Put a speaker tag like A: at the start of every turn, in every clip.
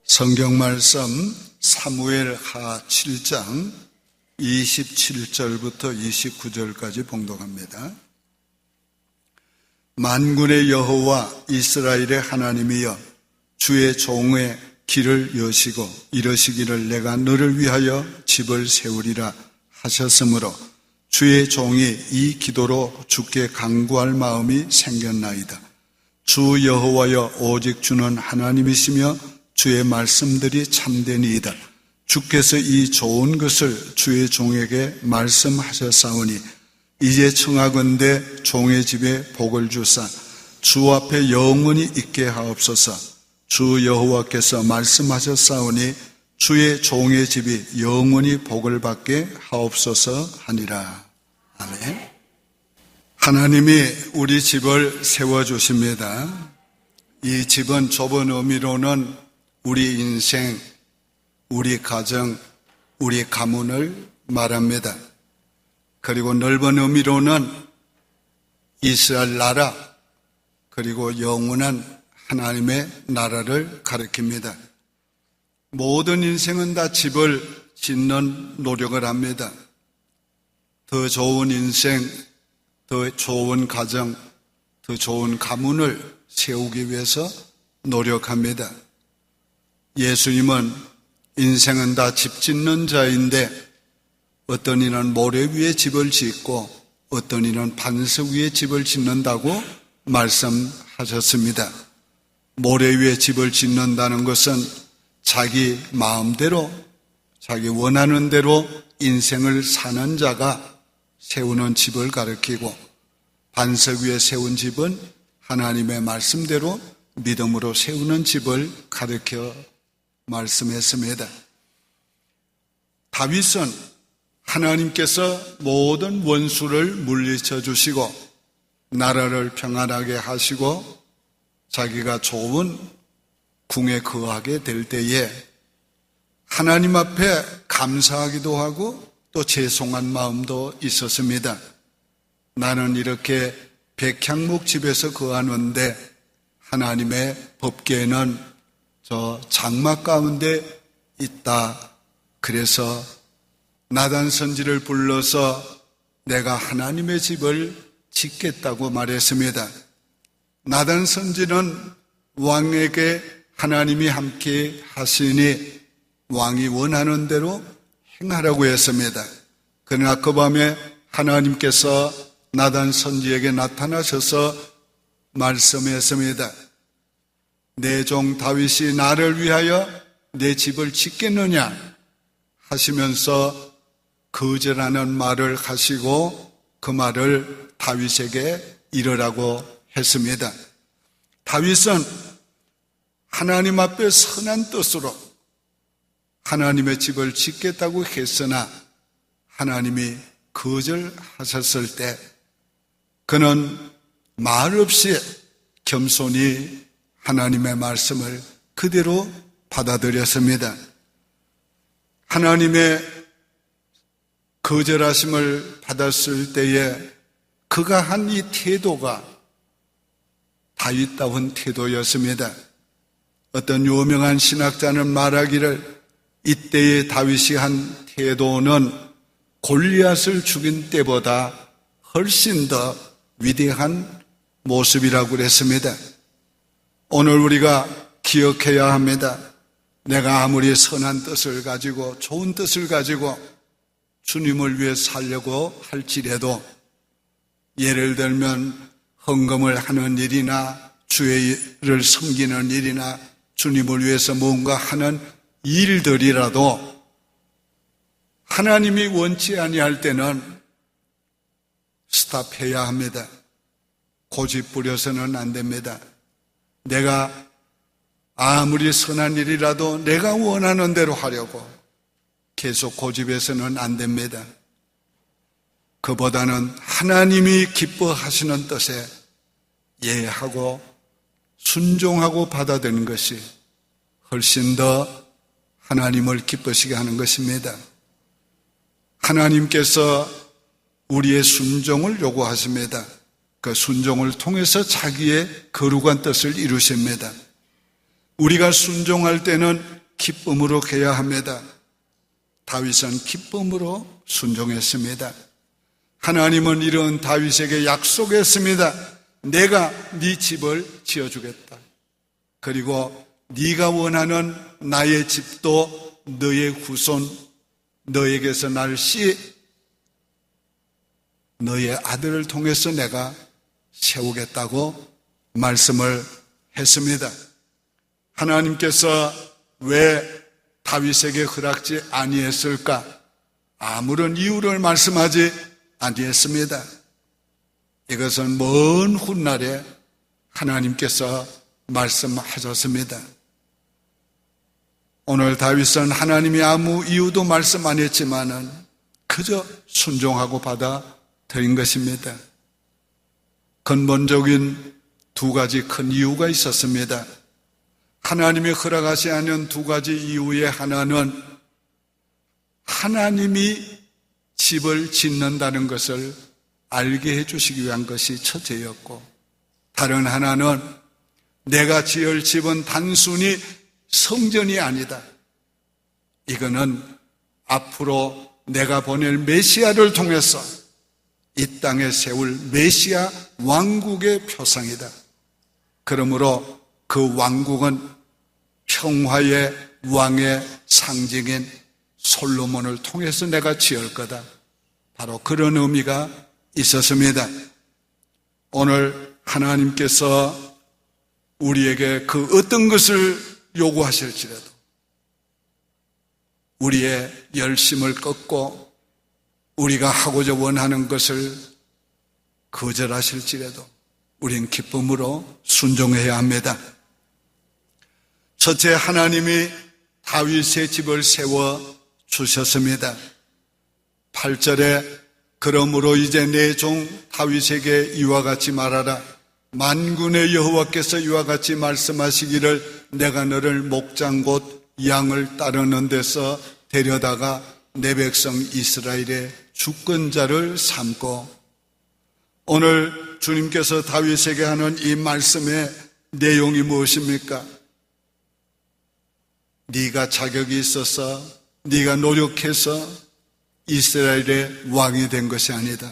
A: 성경 말씀 사무엘하 7장 27절부터 29절까지 봉독합니다. 만군의 여호와 이스라엘의 하나님이여, 주의 종의 길을 여시고 이러시기를 내가 너를 위하여 집을 세우리라 하셨으므로 주의 종이 이 기도로 주께 간구할 마음이 생겼나이다. 주 여호와여, 오직 주는 하나님이시며 주의 말씀들이 참되니이다. 주께서 이 좋은 것을 주의 종에게 말씀하셨사오니 이제 청하건대 종의 집에 복을 주사 주 앞에 영원히 있게 하옵소서. 주 여호와께서 말씀하셨사오니 주의 종의 집이 영원히 복을 받게 하옵소서 하니라. 아멘. 하나님이 우리 집을 세워주십니다. 이 집은 좁은 의미로는 우리 인생, 우리 가정, 우리 가문을 말합니다. 그리고 넓은 의미로는 이스라엘 나라, 그리고 영원한 하나님의 나라를 가리킵니다. 모든 인생은 다 집을 짓는 노력을 합니다. 더 좋은 인생, 더 좋은 가정, 더 좋은 가문을 세우기 위해서 노력합니다. 예수님은 인생은 다 집 짓는 자인데 어떤 이는 모래 위에 집을 짓고 어떤 이는 반석 위에 집을 짓는다고 말씀하셨습니다. 모래 위에 집을 짓는다는 것은 자기 마음대로, 자기 원하는 대로 인생을 사는 자가 세우는 집을 가리키고, 반석 위에 세운 집은 하나님의 말씀대로 믿음으로 세우는 집을 가리켜 말씀했습니다. 다윗은 하나님께서 모든 원수를 물리쳐 주시고 나라를 평안하게 하시고 자기가 좋은 궁에 거하게 될 때에 하나님 앞에 감사하기도 하고 또 죄송한 마음도 있었습니다. 나는 이렇게 백향목 집에서 거하는데 하나님의 법궤는 저 장막 가운데 있다. 그래서 나단 선지를 불러서 내가 하나님의 집을 짓겠다고 말했습니다. 나단 선지는 왕에게 하나님이 함께 하시니 왕이 원하는 대로 행하라고 했습니다. 그러나 그 밤에 하나님께서 나단 선지에게 나타나셔서 말씀했습니다. 내 종 다윗이 나를 위하여 내 집을 짓겠느냐 하시면서 거절하는 말을 하시고 그 말을 다윗에게 이르라고 했습니다. 다윗은 하나님 앞에 선한 뜻으로 하나님의 집을 짓겠다고 했으나 하나님이 거절하셨을 때 그는 말 없이 겸손히 하나님의 말씀을 그대로 받아들였습니다. 하나님의 거절하심을 받았을 때에 그가 한 이 태도가 다윗다운 태도였습니다. 어떤 유명한 신학자는 말하기를 이때의 다윗이 한 태도는 골리앗을 죽인 때보다 훨씬 더 위대한 모습이라고 그랬습니다. 오늘 우리가 기억해야 합니다. 내가 아무리 선한 뜻을 가지고 좋은 뜻을 가지고 주님을 위해 살려고 할지라도 예를 들면 헌금을 하는 일이나 주의를 섬기는 일이나 주님을 위해서 뭔가 하는 일들이라도 하나님이 원치 아니할 때는 스탑해야 합니다. 고집 부려서는 안 됩니다. 내가 아무리 선한 일이라도 내가 원하는 대로 하려고 계속 고집해서는 안 됩니다. 그보다는 하나님이 기뻐하시는 뜻에 예하고 순종하고 받아들이는 것이 훨씬 더 하나님을 기쁘시게 하는 것입니다. 하나님께서 우리의 순종을 요구하십니다. 그 순종을 통해서 자기의 거룩한 뜻을 이루십니다. 우리가 순종할 때는 기쁨으로 해야 합니다. 다윗은 기쁨으로 순종했습니다. 하나님은 이런 다윗에게 약속했습니다. 내가 네 집을 지어주겠다. 그리고 네가 원하는 나의 집도 너의 후손, 너에게서 날 씨, 너의 아들을 통해서 내가 세우겠다고 말씀을 했습니다. 하나님께서 왜 다윗에게 허락지 아니했을까? 아무런 이유를 말씀하지 아니했습니다. 이것은 먼 훗날에 하나님께서 말씀하셨습니다. 오늘 다윗은 하나님이 아무 이유도 말씀 안 했지만은 그저 순종하고 받아들인 것입니다. 근본적인 두 가지 큰 이유가 있었습니다. 하나님이 허락하지 않은 두 가지 이유의 하나는 하나님이 집을 짓는다는 것을 알게 해주시기 위한 것이 첫째였고, 다른 하나는 내가 지을 집은 단순히 성전이 아니다. 이거는 앞으로 내가 보낼 메시아를 통해서 이 땅에 세울 메시아 왕국의 표상이다. 그러므로 그 왕국은 평화의 왕의 상징인 솔로몬을 통해서 내가 지을 거다. 바로 그런 의미가 있었습니다. 오늘 하나님께서 우리에게 그 어떤 것을 요구하실지라도 우리의 열심을 꺾고 우리가 하고자 원하는 것을 거절하실지라도 우린 기쁨으로 순종해야 합니다. 첫째, 하나님이 다윗의 집을 세워 주셨습니다. 8절에 그러므로 이제 내 종 다윗에게 이와 같이 말하라. 만군의 여호와께서 이와 같이 말씀하시기를 내가 너를 목장 곧 양을 따르는 데서 데려다가 내 백성 이스라엘의 주권자를 삼고. 오늘 주님께서 다윗에게 하는 이 말씀의 내용이 무엇입니까? 네가 자격이 있어서 네가 노력해서 이스라엘의 왕이 된 것이 아니다.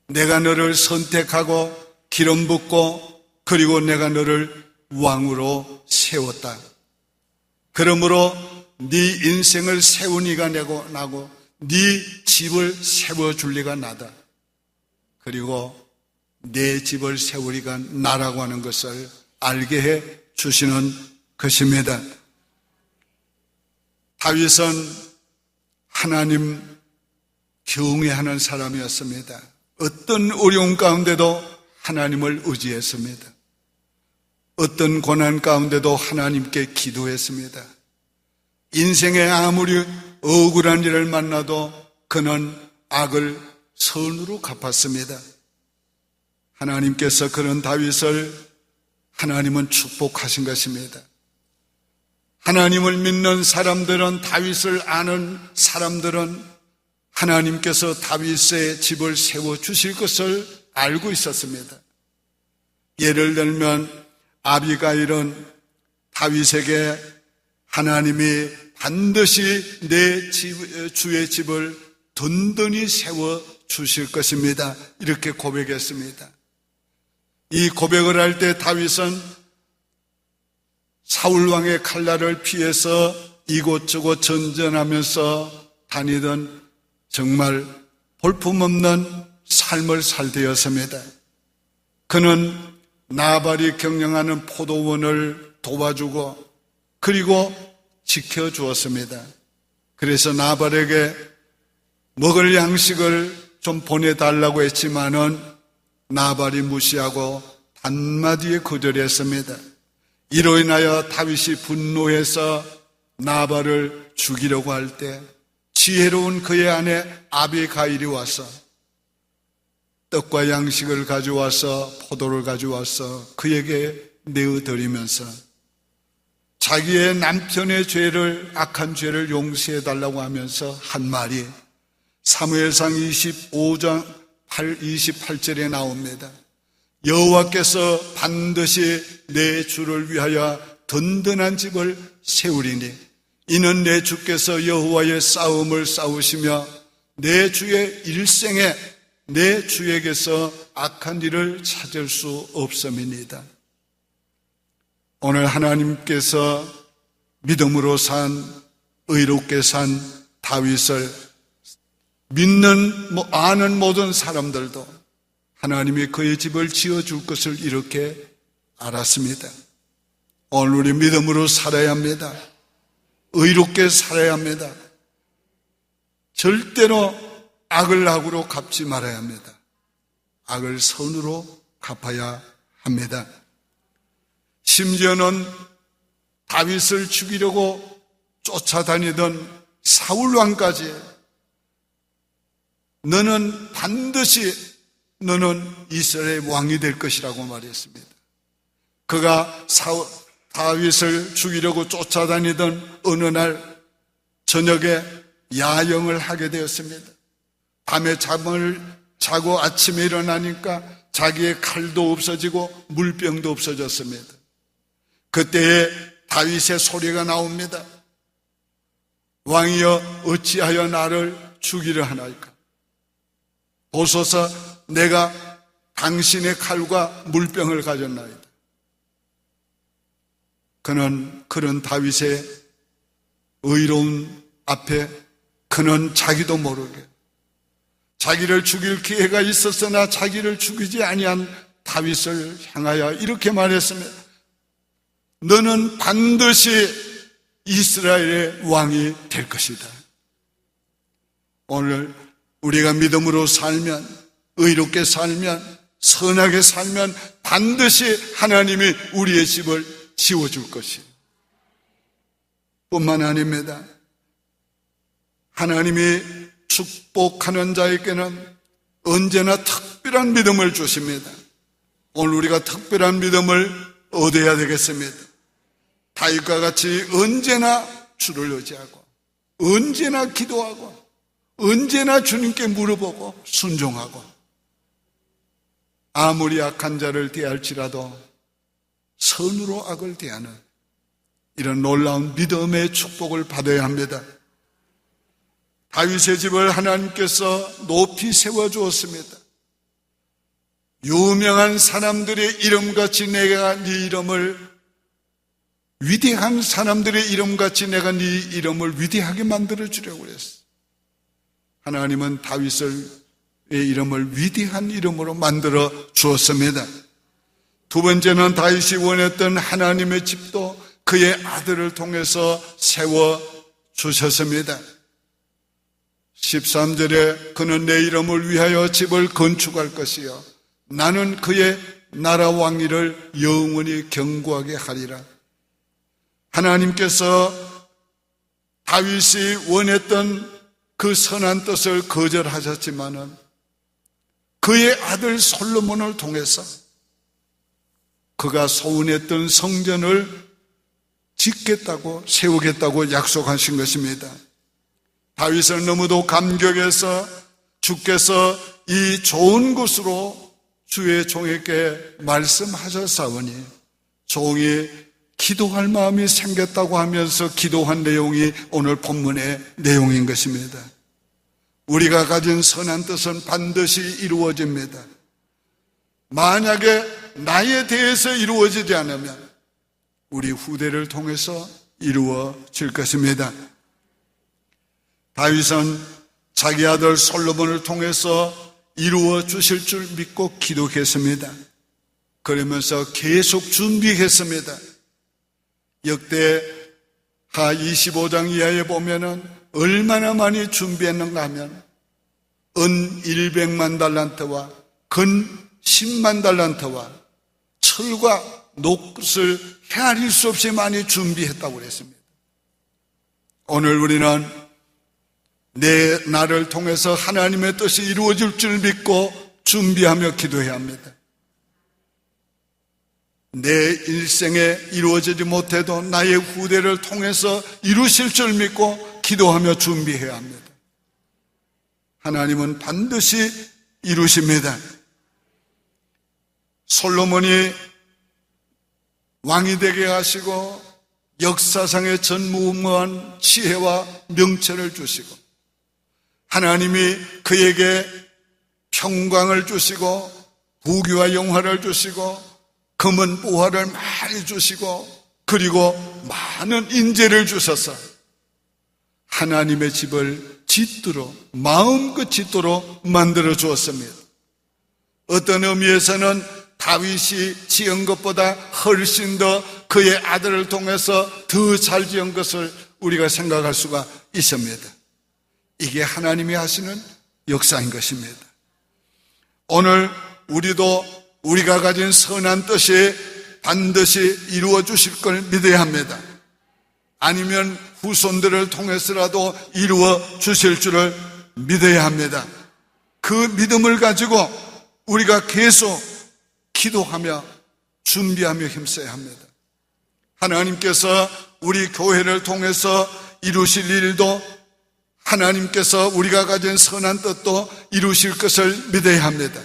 A: 내가 너를 선택하고 기름 붓고 그리고 내가 너를 왕으로 세웠다. 그러므로 네 인생을 세운 이가 나고 네 집을 세워줄 리가 나다. 그리고 내 집을 세우리가 나라고 하는 것을 알게 해 주시는 것입니다. 다윗은 하나님 경외하는 사람이었습니다. 어떤 어려움 가운데도 하나님을 의지했습니다. 어떤 고난 가운데도 하나님께 기도했습니다. 인생에 아무리 억울한 일을 만나도 그는 악을 선으로 갚았습니다. 하나님께서 그런 다윗을 하나님은 축복하신 것입니다. 하나님을 믿는 사람들은, 다윗을 아는 사람들은 하나님께서 다윗의 집을 세워주실 것을 알고 있었습니다. 예를 들면 아비가일은 다윗에게 하나님이 반드시 내 주의 집을 든든히 세워주실 것입니다, 이렇게 고백했습니다. 이 고백을 할 때 다윗은 사울왕의 칼날을 피해서 이곳저곳 전전하면서 다니던 정말 볼품없는 삶을 살되었습니다. 그는 나발이 경영하는 포도원을 도와주고 그리고 지켜주었습니다. 그래서 나발에게 먹을 양식을 좀 보내달라고 했지만은 나발이 무시하고 한마디에 거절했습니다. 이로 인하여 다윗이 분노해서 나발을 죽이려고 할 때 지혜로운 그의 아내 아비가일이 와서 떡과 양식을 가져와서 포도를 가져와서 그에게 내어드리면서 자기의 남편의 죄를, 악한 죄를 용서해달라고 하면서 한 말이 사무엘상 25장 28절에 나옵니다. 여호와께서 반드시 내 주를 위하여 든든한 집을 세우리니 이는 내 주께서 여호와의 싸움을 싸우시며 내 주의 일생에 내 주에게서 악한 일을 찾을 수 없음이니이다. 오늘 하나님께서 믿음으로 산, 의롭게 산 다윗을 믿는, 아는 모든 사람들도 하나님이 그의 집을 지어줄 것을 이렇게 알았습니다. 오늘 우리 믿음으로 살아야 합니다. 의롭게 살아야 합니다. 절대로 악을 악으로 갚지 말아야 합니다. 악을 선으로 갚아야 합니다. 심지어는 다윗을 죽이려고 쫓아다니던 사울왕까지 너는 반드시 너는 이스라엘의 왕이 될 것이라고 말했습니다. 그가 다윗을 죽이려고 쫓아다니던 어느 날 저녁에 야영을 하게 되었습니다. 밤에 잠을 자고 아침에 일어나니까 자기의 칼도 없어지고 물병도 없어졌습니다. 그때에 다윗의 소리가 나옵니다. 왕이여 어찌하여 나를 죽이려 하나이까? 보소서 내가 당신의 칼과 물병을 가졌나이다. 그는 그런 다윗의 의로운 앞에 그는 자기도 모르게 자기를 죽일 기회가 있었으나 자기를 죽이지 아니한 다윗을 향하여 이렇게 말했습니다. 너는 반드시 이스라엘의 왕이 될 것이다. 오늘 우리가 믿음으로 살면, 의롭게 살면, 선하게 살면 반드시 하나님이 우리의 집을 지어줄 것이에요. 뿐만 아닙니다. 하나님이 축복하는 자에게는 언제나 특별한 믿음을 주십니다. 오늘 우리가 특별한 믿음을 얻어야 되겠습니다. 다윗과 같이 언제나 주를 의지하고 언제나 기도하고 언제나 주님께 물어보고 순종하고 아무리 악한 자를 대할지라도 선으로 악을 대하는 이런 놀라운 믿음의 축복을 받아야 합니다. 다윗의 집을 하나님께서 높이 세워주었습니다. 유명한 사람들의 이름같이 내가 네 이름을 위대한 사람들의 이름같이 내가 네 이름을 위대하게 만들어주려고 그랬어. 하나님은 다윗의 이름을 위대한 이름으로 만들어 주었습니다. 두 번째는 다윗이 원했던 하나님의 집도 그의 아들을 통해서 세워주셨습니다. 13절에 그는 내 이름을 위하여 집을 건축할 것이요 나는 그의 나라 왕위를 영원히 견고하게 하리라. 하나님께서 다윗이 원했던 그 선한 뜻을 거절하셨지만은 그의 아들 솔로몬을 통해서 그가 소원했던 성전을 짓겠다고 세우겠다고 약속하신 것입니다. 다윗은 너무도 감격해서 주께서 이 좋은 곳으로 주의 종에게 말씀하셨사오니 종이 기도할 마음이 생겼다고 하면서 기도한 내용이 오늘 본문의 내용인 것입니다. 우리가 가진 선한 뜻은 반드시 이루어집니다. 만약에 나에 대해서 이루어지지 않으면 우리 후대를 통해서 이루어질 것입니다. 다윗은 자기 아들 솔로몬을 통해서 이루어 주실 줄 믿고 기도했습니다. 그러면서 계속 준비했습니다. 역대하 25장 이하에 보면은 얼마나 많이 준비했는가 하면 은 100만 달란트와 근 10만 달란트와 철과 녹을 헤아릴 수 없이 많이 준비했다고 그랬습니다. 오늘 우리는 나를 통해서 하나님의 뜻이 이루어질 줄 믿고 준비하며 기도해야 합니다. 내 일생에 이루어지지 못해도 나의 후대를 통해서 이루실 줄 믿고 기도하며 준비해야 합니다. 하나님은 반드시 이루십니다. 솔로몬이 왕이 되게 하시고 역사상의 전무후무한 지혜와 명철을 주시고 하나님이 그에게 평강을 주시고 부귀와 영화를 주시고 금은 보화를 많이 주시고 그리고 많은 인재를 주셔서 하나님의 집을 짓도록 마음껏 짓도록 만들어 주었습니다. 어떤 의미에서는 다윗이 지은 것보다 훨씬 더 그의 아들을 통해서 더 잘 지은 것을 우리가 생각할 수가 있습니다. 이게 하나님이 하시는 역사인 것입니다. 오늘 우리도 우리가 가진 선한 뜻이 반드시 이루어 주실 걸 믿어야 합니다. 아니면 후손들을 통해서라도 이루어 주실 줄을 믿어야 합니다. 그 믿음을 가지고 우리가 계속 기도하며 준비하며 힘써야 합니다. 하나님께서 우리 교회를 통해서 이루실 일도 하나님께서 우리가 가진 선한 뜻도 이루실 것을 믿어야 합니다.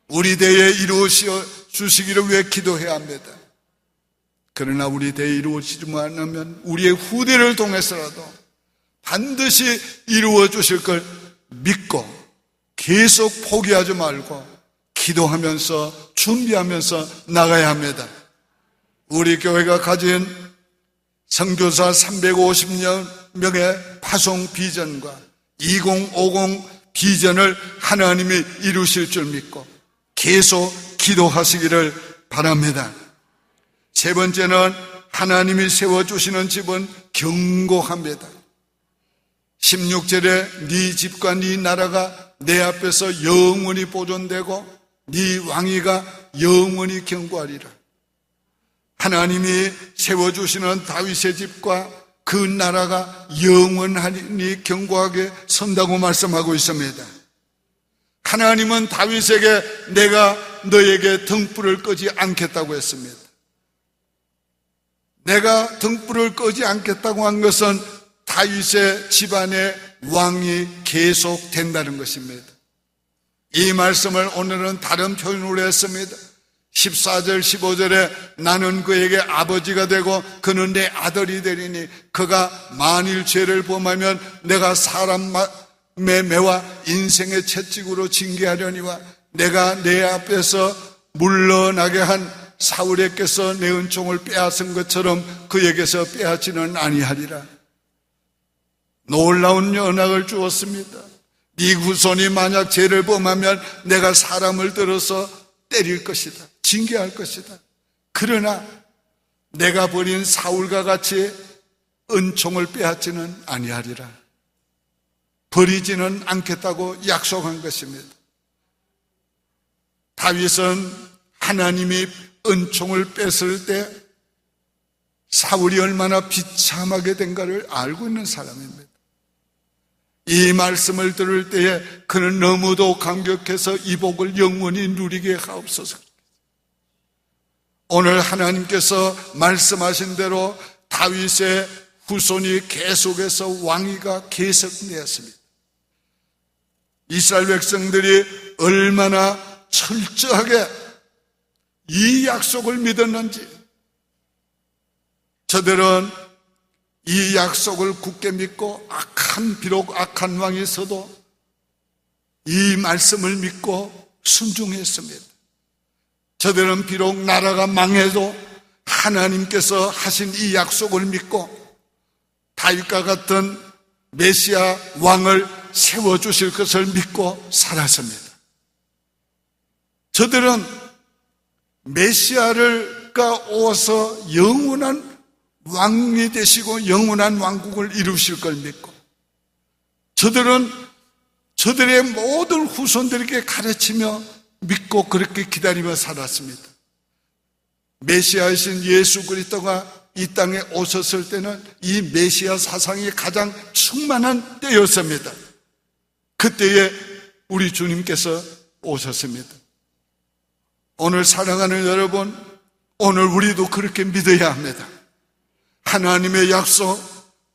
A: 우리 대에 이루어 주시기를 위해 기도해야 합니다. 그러나 우리 대에 이루어지지만 않으면 우리의 후대를 통해서라도 반드시 이루어 주실 걸 믿고 계속 포기하지 말고 기도하면서 준비하면서 나가야 합니다. 우리 교회가 가진 선교사 350명의 파송 비전과 2050 비전을 하나님이 이루실 줄 믿고 계속 기도하시기를 바랍니다. 세 번째는 하나님이 세워주시는 집은 견고합니다. 16절에 네 집과 네 나라가 내 앞에서 영원히 보존되고 네 왕위가 영원히 견고하리라. 하나님이 세워주시는 다윗의 집과 그 나라가 영원히 견고하게 선다고 말씀하고 있습니다. 하나님은 다윗에게 내가 너에게 등불을 끄지 않겠다고 했습니다. 내가 등불을 끄지 않겠다고 한 것은 다윗의 집안의 왕이 계속된다는 것입니다. 이 말씀을 오늘은 다른 표현으로 했습니다. 14절 15절에 나는 그에게 아버지가 되고 그는 내 아들이 되리니 그가 만일 죄를 범하면 내가 사람의 매와 인생의 채찍으로 징계하려니와 내가 내 앞에서 물러나게 한 사울에게서 내 은총을 빼앗은 것처럼 그에게서 빼앗지는 아니하리라. 놀라운 연약을 주었습니다. 네 후손이 만약 죄를 범하면 내가 사람을 들어서 때릴 것이다. 징계할 것이다. 그러나 내가 버린 사울과 같이 은총을 빼앗지는 아니하리라. 버리지는 않겠다고 약속한 것입니다. 다윗은 하나님이 은총을 뺐을 때 사울이 얼마나 비참하게 된가를 알고 있는 사람입니다. 이 말씀을 들을 때에 그는 너무도 감격해서 이 복을 영원히 누리게 하옵소서. 오늘 하나님께서 말씀하신 대로 다윗의 후손이 계속해서 왕위가 계속되었습니다. 이스라엘 백성들이 얼마나 철저하게 이 약속을 믿었는지, 저들은 이 약속을 굳게 믿고 비록 악한 왕이 있어도 이 말씀을 믿고 순종했습니다. 저들은 비록 나라가 망해도 하나님께서 하신 이 약속을 믿고 다윗과 같은 메시아 왕을 세워주실 것을 믿고 살았습니다. 저들은 메시아가 오서 영원한 왕이 되시고 영원한 왕국을 이루실 걸 믿고 저들은 저들의 모든 후손들에게 가르치며 믿고 그렇게 기다리며 살았습니다. 메시아이신 예수 그리스도가 이 땅에 오셨을 때는 이 메시아 사상이 가장 충만한 때였습니다. 그때에 우리 주님께서 오셨습니다. 오늘 사랑하는 여러분, 오늘 우리도 그렇게 믿어야 합니다. 하나님의 약속,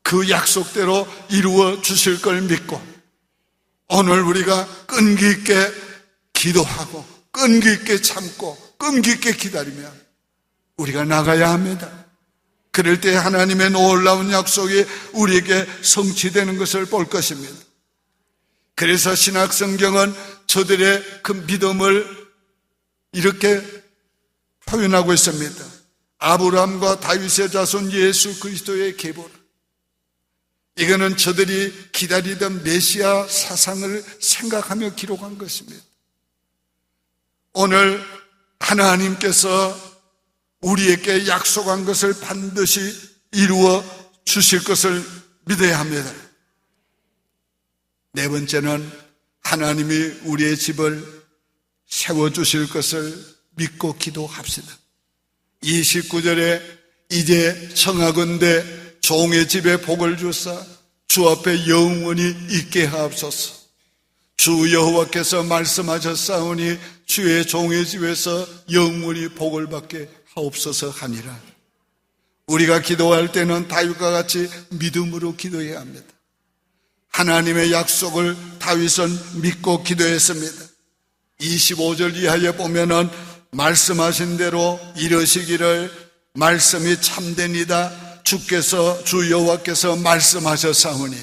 A: 그 약속대로 이루어 주실 걸 믿고 오늘 우리가 끈기 있게 기도하고 끈기 있게 참고 끈기 있게 기다리며 우리가 나가야 합니다. 그럴 때 하나님의 놀라운 약속이 우리에게 성취되는 것을 볼 것입니다. 그래서 신약성경은 저들의 그 믿음을 이렇게 표현하고 있습니다. 아브라함과 다윗의 자손 예수 그리스도의 계보라. 이거는 저들이 기다리던 메시아 사상을 생각하며 기록한 것입니다. 오늘 하나님께서 우리에게 약속한 것을 반드시 이루어 주실 것을 믿어야 합니다. 네 번째는 하나님이 우리의 집을 세워주실 것을 믿고 기도합시다. 29절에 이제 청하건대 종의 집에 복을 주사 주 앞에 영원히 있게 하옵소서. 주 여호와께서 말씀하셨사오니 주의 종의 집에서 영원히 복을 받게 하옵소서 하니라. 우리가 기도할 때는 다윗과 같이 믿음으로 기도해야 합니다. 하나님의 약속을 다윗은 믿고 기도했습니다. 25절 이하에 보면은 말씀하신 대로 이러시기를 말씀이 참되니다. 주께서 주 여호와께서 말씀하셨사오니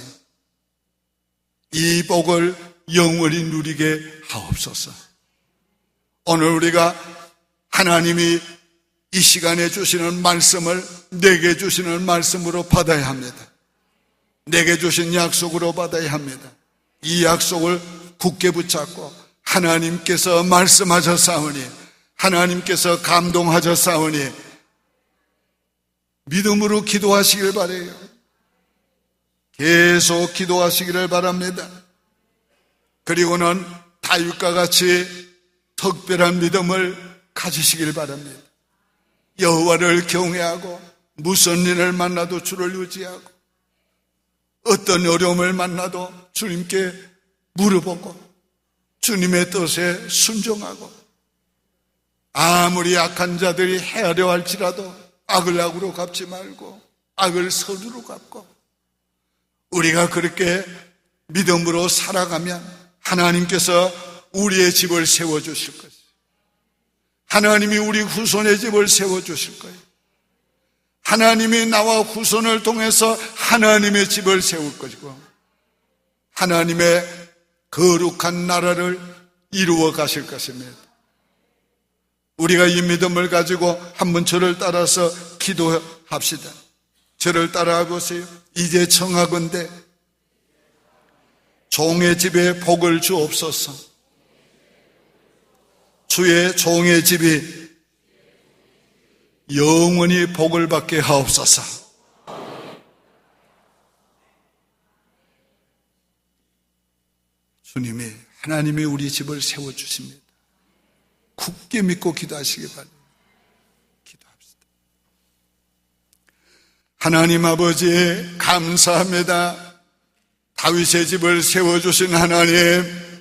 A: 이 복을 영원히 누리게 하옵소서. 오늘 우리가 하나님이 이 시간에 주시는 말씀을 내게 주시는 말씀으로 받아야 합니다. 내게 주신 약속으로 받아야 합니다. 이 약속을 굳게 붙잡고 하나님께서 말씀하셨사오니 하나님께서 감동하셨사오니 믿음으로 기도하시길 바라요. 계속 기도하시기를 바랍니다. 그리고는 다윗과 같이 특별한 믿음을 가지시길 바랍니다. 여호와를 경외하고 무슨 일을 만나도 주를 의지하고 어떤 어려움을 만나도 주님께 물어보고 주님의 뜻에 순종하고 아무리 악한 자들이 헤아려 할지라도 악을 악으로 갚지 말고 악을 선으로 갚고 우리가 그렇게 믿음으로 살아가면 하나님께서 우리의 집을 세워주실 것이에요. 하나님이 우리 후손의 집을 세워주실 거예요. 하나님이 나와 후손을 통해서 하나님의 집을 세울 것이고 하나님의 거룩한 나라를 이루어 가실 것입니다. 우리가 이 믿음을 가지고 한번 저를 따라서 기도합시다. 저를 따라하 보세요. 이제 청하건대 종의 집에 복을 주옵소서. 주의 종의 집이 영원히 복을 받게 하옵소서. 하나님이 우리 집을 세워주십니다. 굳게 믿고 기도하시기 바랍니다. 기도합시다. 하나님 아버지 감사합니다. 다윗의 집을 세워주신 하나님,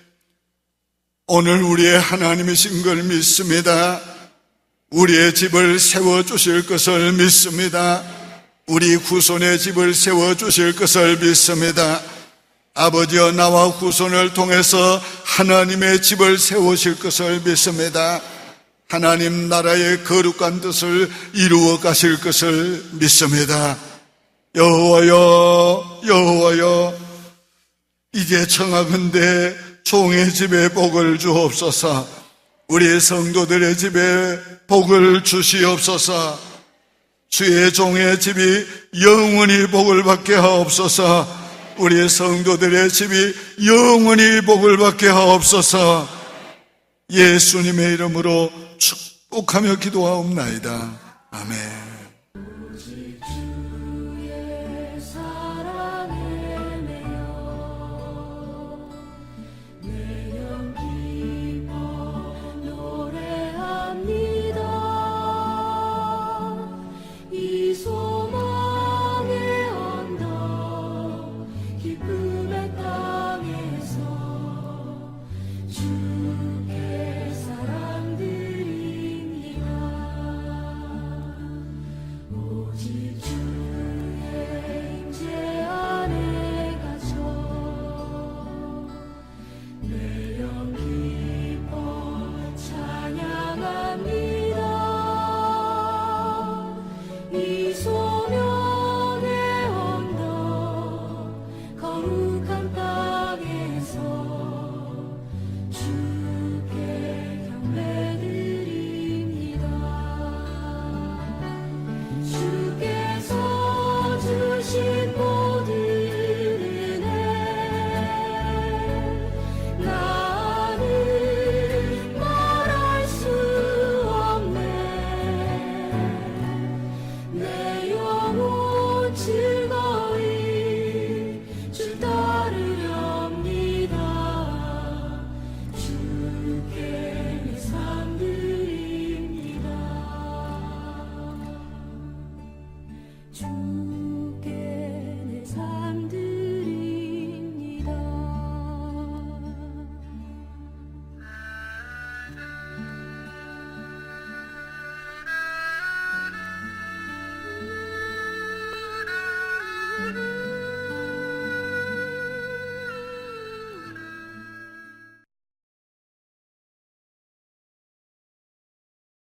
A: 오늘 우리의 하나님이신 걸 믿습니다. 우리의 집을 세워주실 것을 믿습니다. 우리 후손의 집을 세워주실 것을 믿습니다. 아버지여, 나와 후손을 통해서 하나님의 집을 세우실 것을 믿습니다. 하나님 나라의 거룩한 뜻을 이루어 가실 것을 믿습니다. 여호와여, 여호와여, 이제 청하건대 종의 집에 복을 주옵소서. 우리 성도들의 집에 복을 주시옵소서. 주의 종의 집이 영원히 복을 받게 하옵소서. 우리 성도들의 집이 영원히 복을 받게 하옵소서. 예수님의 이름으로 축복하며 기도하옵나이다. 아멘.